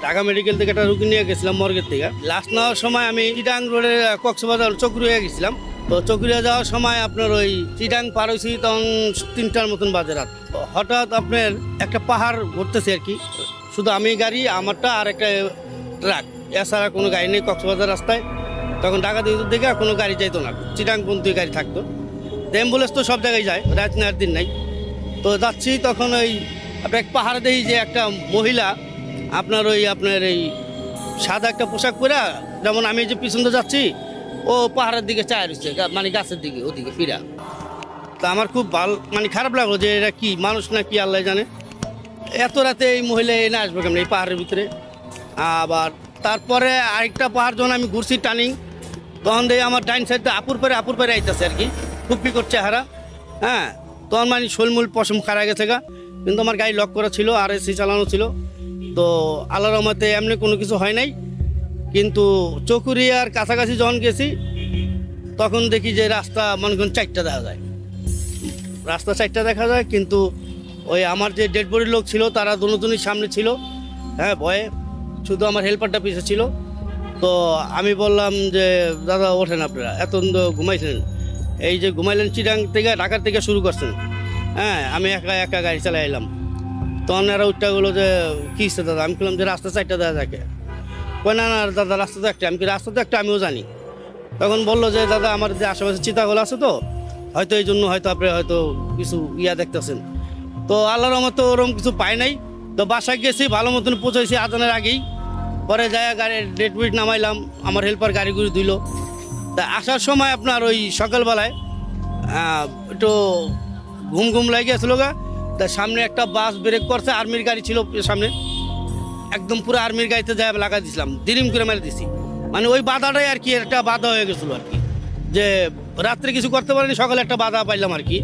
Dhaka medical থেকে একটা রুগী নিয়ে গেছিলাম মর্গের থেকে। লাস্ট নেওয়ার সময় আমি চিটাং রোডে কক্সবাজার চকরিয়া গেছিলাম। তো চকরিয়া যাওয়ার সময় আপনার ওই চিটাং পার হয়েছি তখন 3টার মতন বাজে রাত। হঠাৎ আপনার একটা পাহাড় ঘুরতেছে আর কি, শুধু আমি গাড়ি আমারটা আর একটা ট্রাক, এছাড়া কোনো গাড়ি নেই কক্সবাজার রাস্তায়। তখন ঢাকা দিকে কোনো গাড়ি যাইতো না, চিটাং পর্যন্ত গাড়ি থাকতো। অ্যাম্বুলেন্স তো সব জায়গায় যায়, রাত নেওয়ার দিন নাই। তো যাচ্ছি তখন ওই আপনার এক পাহাড় দেখি যে একটা মহিলা আপনার এই সাদা একটা পোশাক পরে, যেমন আমি যে পিছন দিয়ে যাচ্ছি ও পাহাড়ের দিকে চায় রয়েছে, মানে গাছের দিকে ওদিকে ফিরা। তা আমার খুব খারাপ লাগলো যে এটা কি মানুষ না কি আল্লাহ জানে, এত রাতে এই মহিলা এনে আসবে কেমন এই পাহাড়ের ভিতরে। আবার তারপরে আরেকটা পাহাড় যখন আমি ঘুরছি টার্নিং, তখন দিয়ে আমার ডাইন সাইডে আপুর পারে আইতেছে আর কি, খুবই করছে হারা। হ্যাঁ, তখন শোলমূল পশম খারা গেছে গা, কিন্তু আমার গাড়ি লক করা ছিল আর এসি চালানো ছিল। তো আল্লাহর রহমতে এমনি কোনো কিছু হয় নাই। কিন্তু চকুরিয়ার কাছাকাছি যখন গেছি তখন দেখি যে রাস্তা মনে করেন 4টা দেখা যায়, কিন্তু ওই আমার যে ডেড বডির লোক ছিল তারা দুজনই সামনে ছিল। হ্যাঁ, ভয়ে শুধু আমার হেল্পারটা পিছিয়ে ছিল। তো আমি বললাম যে দাদা ওঠেন, আপনারা এত ঘুমাইছিলেন, এই যে ঘুমাইলেন চিটাং থেকে ঢাকার থেকে শুরু করছেন। হ্যাঁ, আমি একা গাড়ি চালাই এলাম। তখন এরা উঠটা গেলো যে কী হচ্ছে দাদা, আমি বললাম যে রাস্তা 4টা দেখা থাকে। কয় না দাদা রাস্তা তো একটা, আমি কি রাস্তা তো একটা আমিও জানি। তখন বললো যে দাদা আমার যে আশেপাশে চিতাগোল আছে তো হয়তো এই জন্য হয়তো আপনি হয়তো কিছু দেখতেছেন। তো আল্লাহর রহমতে ওরকম কিছু পাই নাই। তো বাসায় গেছি, ভালো মতন পৌঁছাইছি আজানের আগেই। পরে যায় গাড়ির ডেড বডি নামাইলাম, আমার হেল্পার গাড়ি দিল। তা আসার সময় আপনার ওই সকালবেলায় একটু ঘুম লাগে গেছিলো গা। তা সামনে একটা বাস ব্রেক করছে, আর্মির গাড়ি ছিল সামনে, একদম পুরো আর্মির গাড়িতে যায় লাগা দিছিলাম, দিরিম করে মেরে দিছি। মানে ওই বাধাটাই আর কি একটা বাধা হয়ে গেছিলো আর কি, যে রাত্রে কিছু করতে পারিনি, সকালে একটা বাধা পাইলাম আর কি।